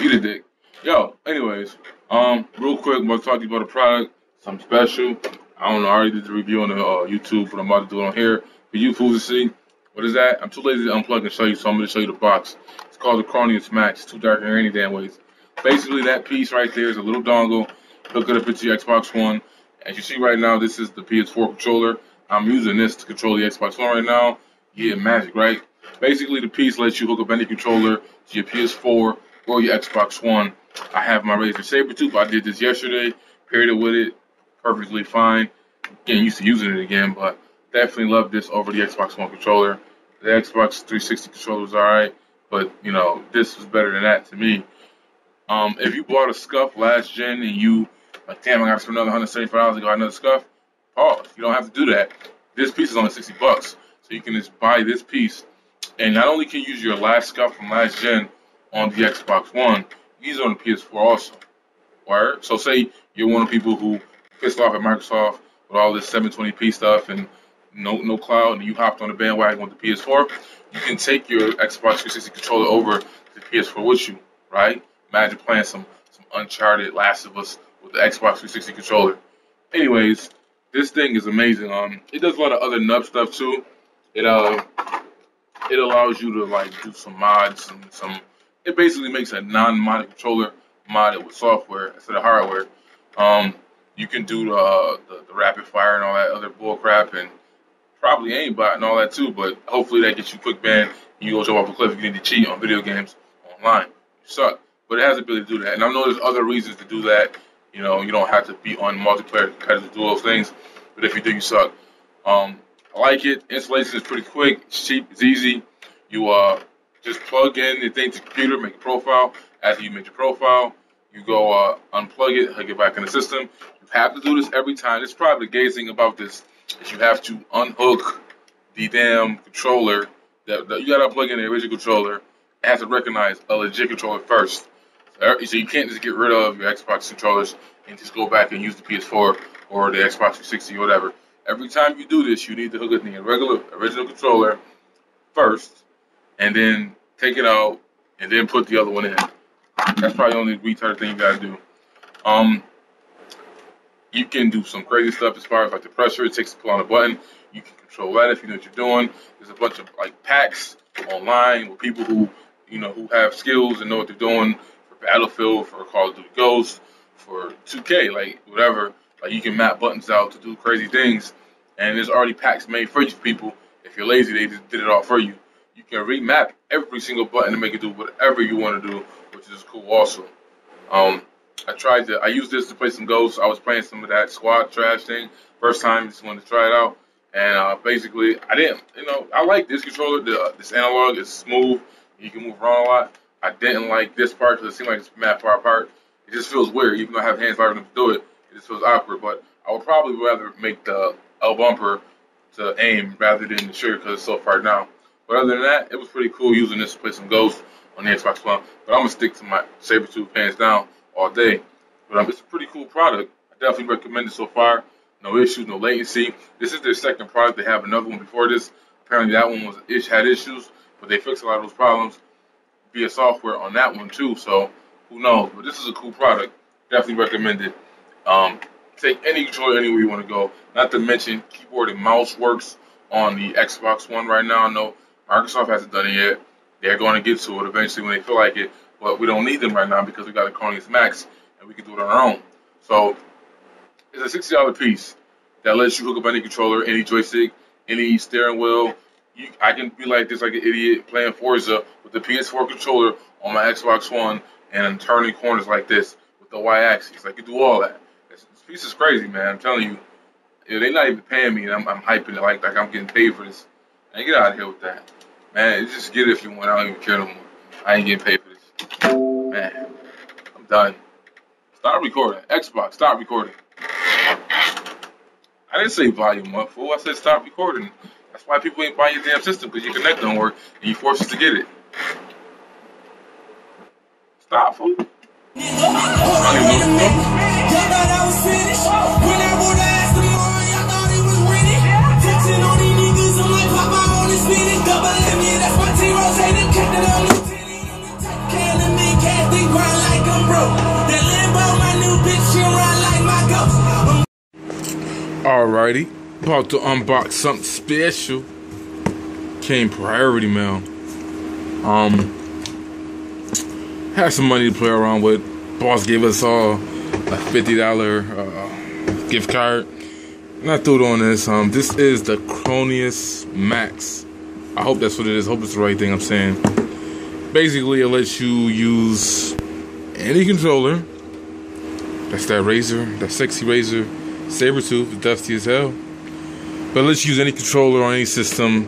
Eat a dick. Yo, anyways, real quick, I'm gonna talk to you about a product, something special. I don't know, I already did the review on the YouTube, but I'm about to do it on here for you fools to see. What is that? I'm too lazy to unplug and show you, so I'm gonna show you the box. It's called the cronusmax. It's too dark in any damn ways. Basically, that piece right there is a little dongle. Hook it up into your Xbox One. As you see right now, this is the PS4 controller. I'm using this to control the Xbox One right now. Yeah, magic, right? Basically, the piece lets you hook up any controller to your PS4 or your Xbox One. I have my Razer Saber tooth. I did this yesterday. Paired it with it. Perfectly fine. Getting used to using it again, but definitely love this over the Xbox One controller. The Xbox 360 controller was alright, but you know, this was better than that to me. If you bought a scuff last gen and you like, damn, I gotta spend another $175 to buy another scuff, pause. You don't have to do that. This piece is only $60, so you can just buy this piece, and not only can you use your last scuff from last gen on the Xbox One, you use it on the PS4 also. Word? So say you're one of the people who pissed off at Microsoft with all this 720p stuff and no cloud, and you hopped on the bandwagon with the PS4, you can take your Xbox 360 controller over to the PS4 with you, right? Imagine playing some Uncharted, Last of Us with the Xbox 360 controller. Anyways, this thing is amazing. It does a lot of other nub stuff too. It allows you to like do some mods and some. It basically makes a non-modded controller modded with software instead of hardware. You can do the rapid fire and all that other bull crap, and probably aimbot and all that too. But hopefully that gets you quick ban and you go jump off a cliff if you need to cheat on video games online. You suck. But it has the ability to do that. And I know there's other reasons to do that. You know, you don't have to be on multiplayer competitive to do those things. But if you do, you suck. I like it. Installation is pretty quick. It's cheap. It's easy. You just plug in the thing to the computer, make a profile. After you make your profile, you go unplug it, hook it back in the system. You have to do this every time. It's probably the gayest thing about this is you have to unhook the damn controller. That you got to plug in the original controller. It has to recognize a legit controller first. So you can't just get rid of your Xbox controllers and just go back and use the PS4 or the Xbox 360 or whatever. Every time you do this, you need to hook it in the original controller first, and then take it out, and then put the other one in. That's probably the only retarded thing you gotta do. You can do some crazy stuff as far as like the pressure. It takes a pull on a button. You can control that if you know what you're doing. There's a bunch of like packs online with people who who have skills and know what they're doing. Battlefield, for Call of Duty Ghosts, for 2K, like whatever. Like you can map buttons out to do crazy things, and there's already packs made for you people. If you're lazy, they just did it all for you. You can remap every single button to make it do whatever you want to do, which is cool also. I used this to play some Ghosts. I was playing some of that squad trash thing first time, just wanted to try it out, and basically I didn't, I like this controller. This analog is smooth. You can move around a lot. I didn't like this part because it seemed like it's mad far apart. It just feels weird. Even though I have hands large enough to do it, it just feels awkward. But I would probably rather make the L bumper to aim rather than the trigger because it's so far down. But other than that, it was pretty cool using this to play some Ghosts on the Xbox One. But I'm going to stick to my saber tooth hands down all day. But it's a pretty cool product. I definitely recommend it so far. No issues, no latency. This is their second product. They have another one before this. Apparently that one had issues, but they fixed a lot of those problems via software on that one too, so who knows? But this is a cool product. Definitely recommend it. Take any controller anywhere you want to go. Not to mention keyboard and mouse works on the Xbox One right now. I know Microsoft hasn't done it yet. They're going to get to it eventually when they feel like it, but we don't need them right now because we got a cronusmax and we can do it on our own. So it's a $60 piece that lets you hook up any controller, any joystick, any steering wheel. I can be like this, like an idiot, playing Forza with the PS4 controller on my Xbox One and turning corners like this with the Y-axis. I can do all that. This piece is crazy, man. I'm telling you. They're not even paying me, and I'm hyping it like I'm getting paid for this. Man, get out of here with that. Man, just get it if you want. I don't even care no more. I ain't getting paid for this. Man, I'm done. Stop recording. Xbox, stop recording. I didn't say volume up, fool. I said stop recording. That's why people ain't buying your damn system, because your connect don't work and you force us to get it. Stop, fool. Double M, yeah, that's my team rotating, kept it on the 10, on the top, can the nigga, can't think Alrighty, about to unbox something special. Came priority mail. Had some money to play around with. Boss gave us all a $50 gift card, and I threw it on this. This is the Cronusmax. I hope that's what it is. Hope it's the right thing I'm saying. Basically, it lets you use any controller. That's that razor, that sexy razor, saber tooth, dusty as hell. But it lets you use any controller on any system.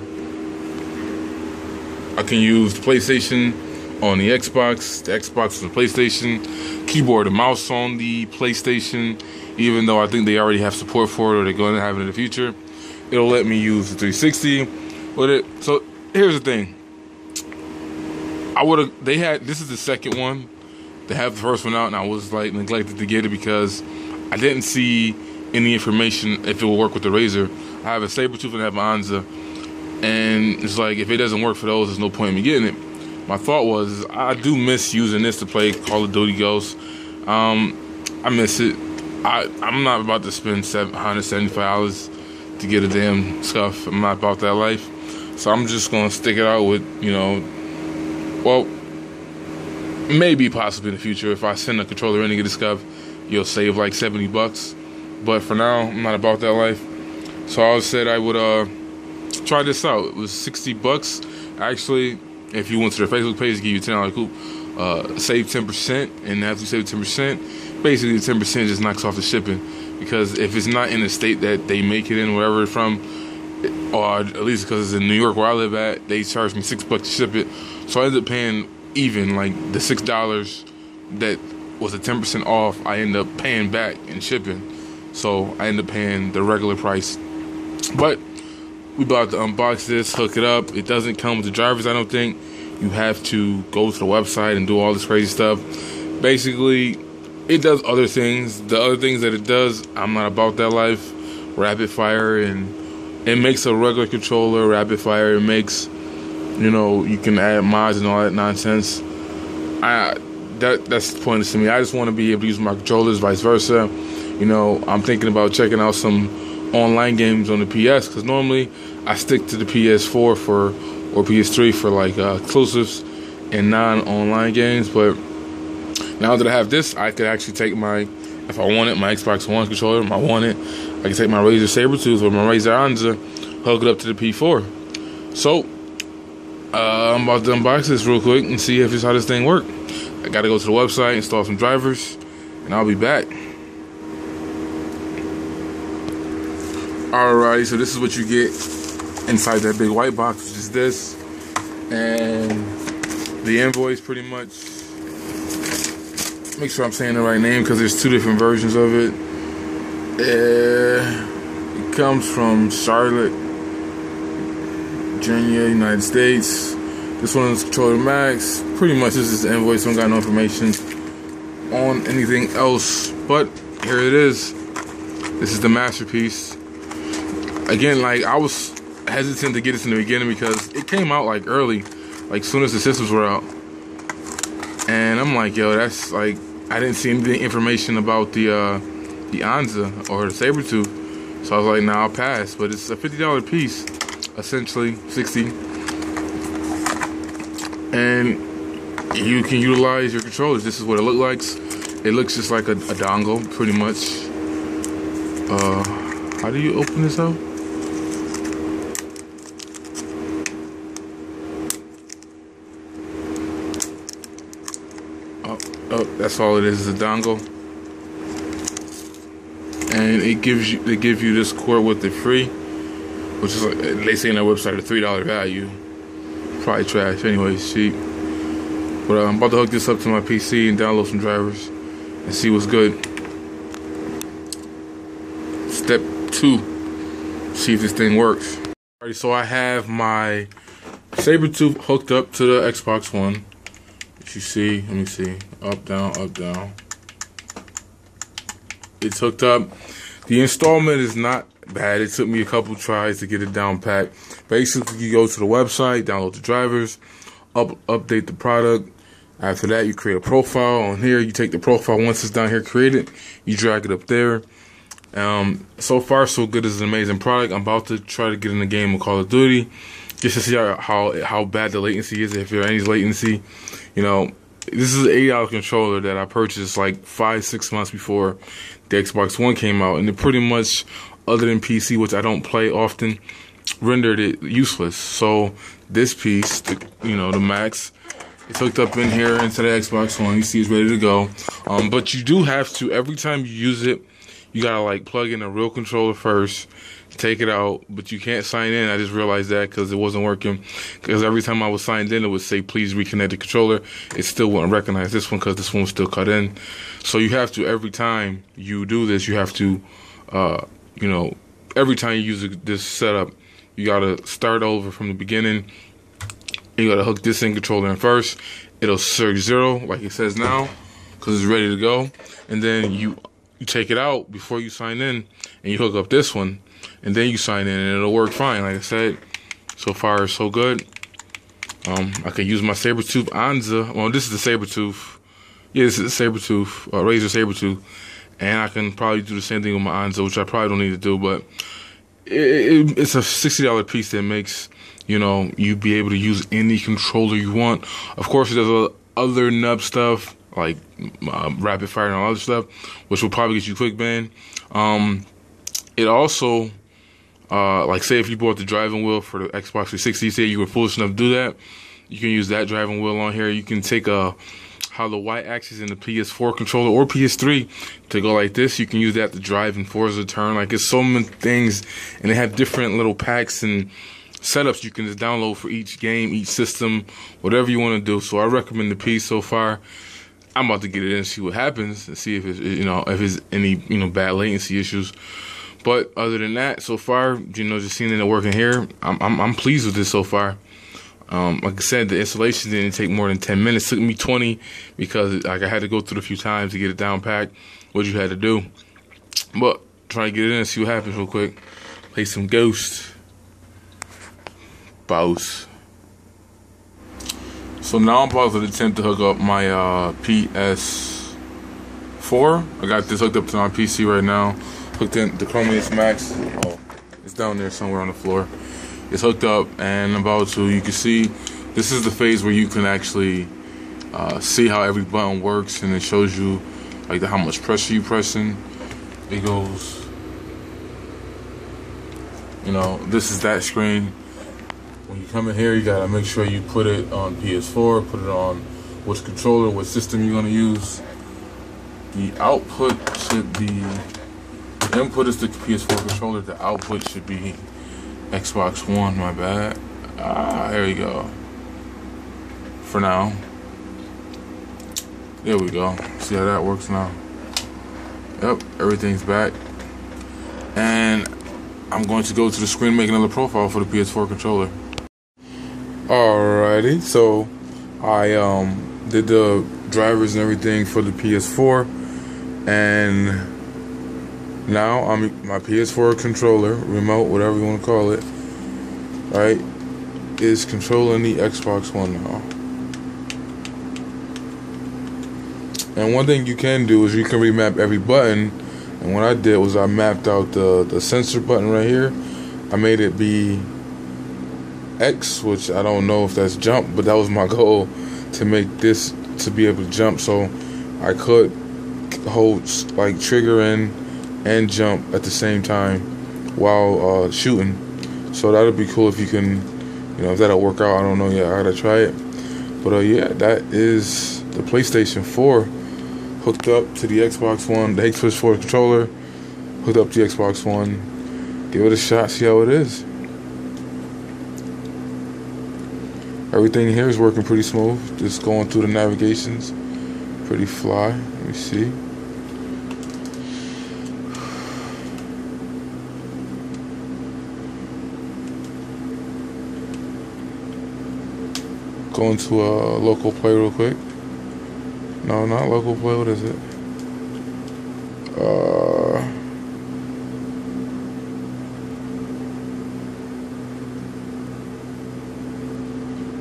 I can use the PlayStation on the Xbox on the PlayStation, keyboard and mouse on the PlayStation, even though I think they already have support for it or they're going to have it in the future. It'll let me use the 360 with it. So here's the thing. This is the second one. They have the first one out, and I was like neglected to get it because I didn't see any information if it will work with the razor. I have a saber tooth and I have an Anza, and it's like if it doesn't work for those, there's no point in me getting it. My thought was I do miss using this to play Call of Duty Ghosts. I miss it. I'm not about to spend $175 to get a damn scuff. I'm not about that life, so I'm just gonna stick it out with well, maybe possibly in the future if I send a controller in and get a scuff, you'll save like $70. But for now, I'm not about that life. So I said I would try this out. It was $60 actually. If you went to their Facebook page, give you $10 coupon. Save 10%, and after you save 10%, basically 10% just knocks off the shipping. Because if it's not in the state that they make it in, wherever it's from, or at least because it's in New York where I live at, they charge me $6 to ship it. So I ended up paying even, like the $6 that was the 10% off, I ended up paying back in shipping. So I ended up paying the regular price. But we about to unbox this, hook it up. It doesn't come with the drivers, I don't think. You have to go to the website and do all this crazy stuff. Basically, it does other things. The other things that it does, I'm not about that life. Rapid fire, and it makes a regular controller rapid fire. It makes, you can add mods and all that nonsense. That's pointless to me. I just want to be able to use my controllers, vice versa. I'm thinking about checking out some online games on the PS, because normally I stick to the PS4 or PS3 for like exclusives and non-online games. But now that I have this, I could actually take if I wanted my Xbox One controller, I can take my Razer Sabertooth or my Razer Anza, hook it up to the P4. So I'm about to unbox this real quick and see how this thing works. I gotta go to the website, install some drivers, and I'll be back. Alrighty, so this is what you get inside that big white box, which is this, and the invoice pretty much. Make sure I'm saying the right name because there's two different versions of it. It comes from Charlotte, Virginia, United States. This one is Controller Max. Pretty much this is the invoice. Don't got no information on anything else, but here it is. This is the masterpiece. Again, like I was hesitant to get this in the beginning because it came out like early, like soon as the systems were out, and I'm like, yo, that's like I didn't see any information about the Anza or the Sabertooth, so I was like, nah, I'll pass. But it's a $50 piece, essentially $60, and you can utilize your controllers. This is what it looks like. It looks just like a dongle, pretty much. How do you open this up? Oh, that's all it is a dongle, and they give you this cord with it free, which is like, they say on their website a $3 value. Probably trash, anyways, cheap. But I'm about to hook this up to my PC and download some drivers and see what's good. Step 2, see if this thing works. Alright, so I have my Sabertooth hooked up to the Xbox One. You see, let me see, up, down, up, down. It's hooked up. The installment is not bad. It took me a couple tries to get it down pat. Basically, you go to the website, download the drivers, update the product. After that, you create a profile on here. You take the profile once it's down here created, you drag it up there. So far so good. This is an amazing product. I'm about to try to get in the game of Call of Duty just to see how bad the latency is. If there any latency, you know, this is an $80 controller that I purchased like 5-6 months before the Xbox One came out, and it pretty much, other than PC, which I don't play often, rendered it useless. So this piece, the Max, it's hooked up in here into the Xbox One. You see it's ready to go. But you do have to, every time you use it, you gotta like plug in a real controller first, take it out, but you can't sign in. I just realized that because it wasn't working. Because every time I was signed in, it would say, please reconnect the controller. It still wouldn't recognize this one because this one was still cut in. So you have to, every time you do this, you have to, every time you use this setup, you gotta start over from the beginning. You gotta hook this in controller in first. It'll surge 0, like it says now, because it's ready to go. And then you take it out before you sign in, and you hook up this one, and then you sign in, and it'll work fine. Like I said, so far so good. I can use my Sabertooth Anza. Well, this is the Sabertooth. Yeah, this is the Sabertooth, Razer Sabertooth, and I can probably do the same thing with my Anza, which I probably don't need to do, but it's a $60 piece that makes you be able to use any controller you want. Of course, there's other nub stuff like rapid fire and all other stuff, which will probably get you quick ban. It also, like say if you bought the driving wheel for the Xbox 360, say you were foolish enough to do that, you can use that driving wheel on here. You can take how the Y-axis in the PS4 controller or PS3 to go like this. You can use that to drive in Forza turn. Like, it's so many things, and they have different little packs and setups you can just download for each game, each system, whatever you want to do. So I recommend the piece so far. I'm about to get it in and see what happens and see if it's, if it's any, bad latency issues. But other than that, so far, just seeing it working here, I'm pleased with this so far. Like I said, the installation didn't take more than 10 minutes. It took me 20 because I had to go through it a few times to get it down packed, what you had to do. But try to get it in and see what happens real quick. Play some Ghost. Boss. So now I'm about to attempt to hook up my PS4. I got this hooked up to my PC right now. Hooked in the cronusmax. Oh, it's down there somewhere on the floor. It's hooked up, and I'm about to, you can see, this is the phase where you can actually see how every button works, and it shows you like how much pressure you're pressing. It goes, this is that screen. When you come in here, you gotta make sure you put it on PS4, put it on which controller, what system you're gonna use. The output should be, the input is the PS4 controller, the output should be Xbox One, my bad. There we go. For now. There we go. See how that works now? Yep, everything's back. And I'm going to go to the screen and make another profile for the PS4 controller. Alrighty, so I did the drivers and everything for the PS4, and now my PS4 controller, remote, whatever you want to call it, right, is controlling the Xbox One now. And one thing you can do is you can remap every button. And what I did was I mapped out the sensor button right here. I made it be X, which I don't know if that's jump, but that was my goal, to make this to be able to jump, so I could hold like trigger in and jump at the same time while shooting. So that'll be cool if you can, if that'll work out. I don't know yet. I gotta try it. But yeah, that is the PlayStation 4 hooked up to the Xbox One, the Xbox 4 controller hooked up to the Xbox One. Give it a shot, see how it is. Everything here is working pretty smooth. Just going through the navigations, pretty fly. Let me see. Going to a local play real quick. No, not local play. What is it?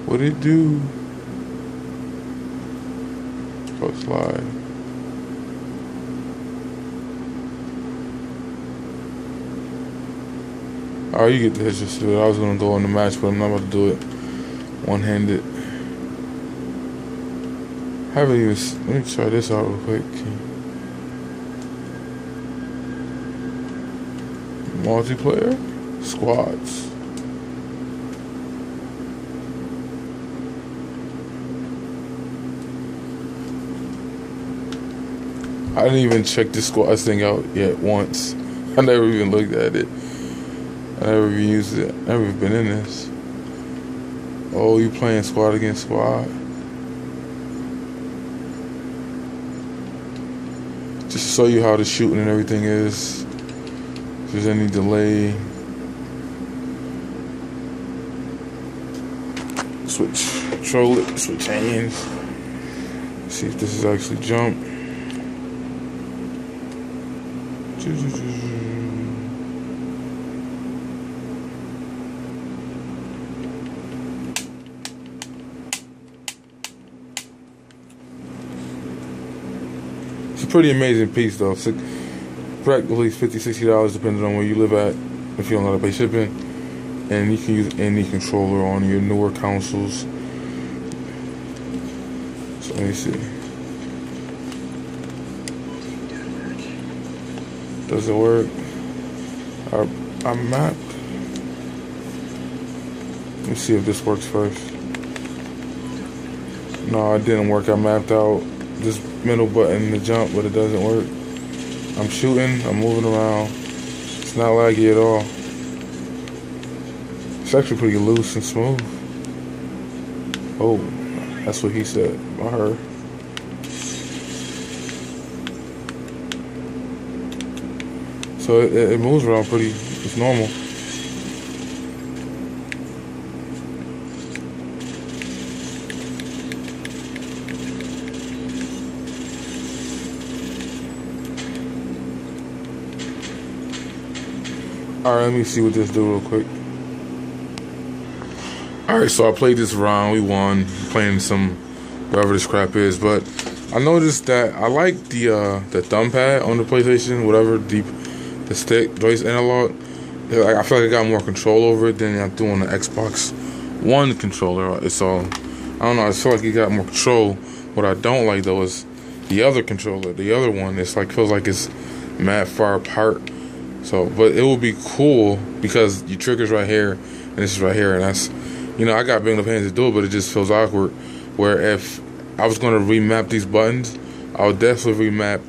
What'd it do? Post live. Oh, you get the hitch just do it. I was gonna go on the match, but I'm not about to do it one-handed. Haven't even. Let me try this out real quick. Multiplayer squads. I didn't even check this squads thing out yet once. I never even looked at it. I never even used it. I never been in this. Oh, you playing squad against squad? Just to show you how the shooting and everything is. If there's any delay. Control it, switch hands. See if this is actually jump. It's a pretty amazing piece though. It's practically $50, $60 depending on where you live at, if you don't know how to pay shipping. And you can use any controller on your newer consoles. So let me see. Does it work? I mapped. Let me see if this works first. No, it didn't work. I mapped out this middle button to jump, but it doesn't work. I'm shooting, I'm moving around. It's not laggy at all. It's actually pretty loose and smooth. Oh, that's what he said, not her. So it moves around pretty, it's normal. Alright, let me see what this do real quick. Alright, so I played this round, we won, playing some, whatever this crap is, but I noticed that I like the thumb pad on the PlayStation, whatever, the stick, joystick analog. I feel like I got more control over it than I do on the Xbox One controller. It's all, I don't know, I feel like you got more control. What I don't like though is the other controller, the other one, it's like, feels like it's mad far apart. So, but it would be cool because your trigger's right here and this is right here, and that's, you know, I got big enough hands to do it, but it just feels awkward. Where if I was going to remap these buttons, I would definitely remap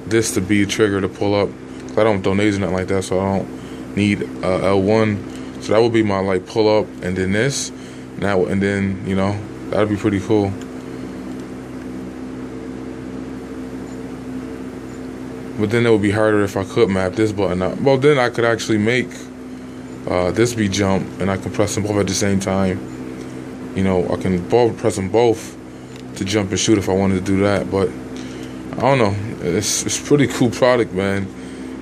this to be a trigger to pull up. I don't donate or nothing like that, so I don't need L1. So that would be my like pull up, and then this, and then you know, that'd be pretty cool. But then it would be harder if I could map this button up. Well, then I could actually make this be jump, and I can press them both at the same time. You know, I can press them both to jump and shoot if I wanted to do that. But I don't know. It's a pretty cool product, man.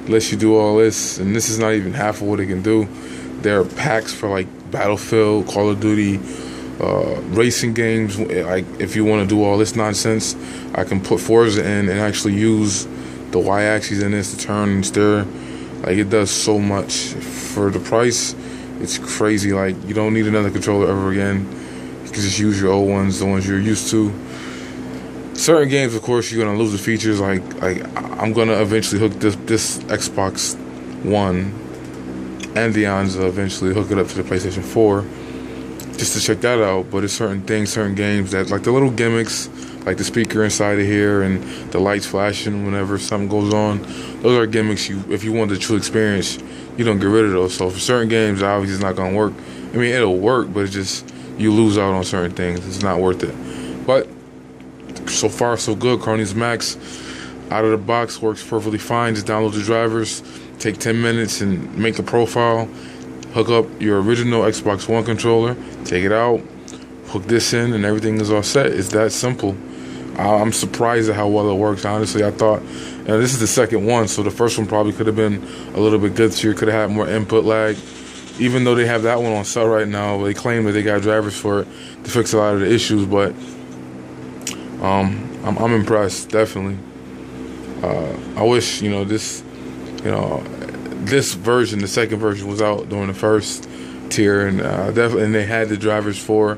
It lets you do all this, and this is not even half of what it can do. There are packs for like Battlefield, Call of Duty, racing games. Like if you want to do all this nonsense, I can put Forza in and actually use the Y-axis in this to turn and steer. Like it does so much for the price. It's crazy. Like you don't need another controller ever again. You can just use your old ones, the ones you're used to. Certain games, of course, you're gonna lose the features. Like I'm gonna eventually hook this Xbox One and the Anza, eventually hook it up to the PlayStation 4 just to check that out. But there's certain things, certain games that, like the little gimmicks, like the speaker inside of here and the lights flashing whenever something goes on. Those are gimmicks if you want the true experience, you don't get rid of those. So for certain games, obviously it's not gonna work. I mean, it'll work, but it's just you lose out on certain things. It's not worth it. But so far so good. cronusmax out of the box works perfectly fine. Just download the drivers, take 10 minutes and make a profile, hook up your original Xbox One controller, take it out, hook this in, and everything is all set. It's that simple. I'm surprised at how well it works. Honestly, I thought, this is the second one, so the first one probably could have been a little bit glitchier, could have had more input lag. Even though they have that one on sale right now, they claim that they got drivers for it to fix a lot of the issues. But I'm impressed, definitely. I wish, this, this version, the second version, was out during the first tier, and definitely, and they had the drivers for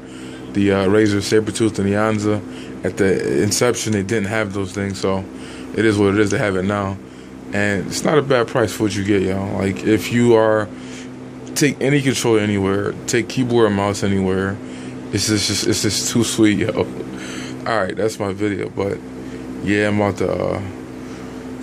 the Razer Sabertooth and the Yanza. At the inception, they didn't have those things, so it is what it is. They have it now, and it's not a bad price for what you get, y'all. Like, if you are take any controller anywhere, take keyboard and mouse anywhere, it's just too sweet, yo. All right, that's my video, but yeah, I'm about to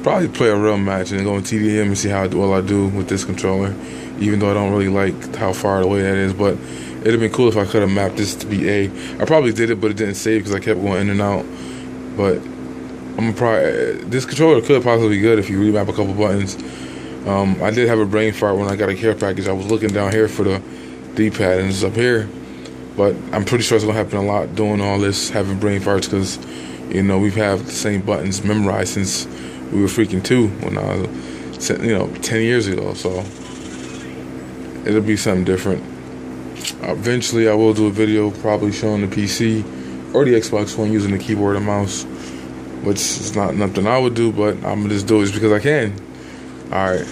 probably play a real match and go in TDM and see how well I do with this controller, even though I don't really like how far away that is. But it'd have been cool if I could have mapped this to be A. I probably did it, but it didn't save because I kept going in and out. But I'm probably, this controller could possibly be good if you remap a couple buttons. I did have a brain fart when I got a care package. I was looking down here for the D-pad, and it's up here. But I'm pretty sure it's gonna happen a lot doing all this, having brain farts, because you know we've had the same buttons memorized since we were freaking 2 when I was, 10 years ago. So it'll be something different. Eventually, I will do a video probably showing the PC or the Xbox One using the keyboard and mouse, which is not nothing I would do, but I'm gonna just do it just because I can. All right.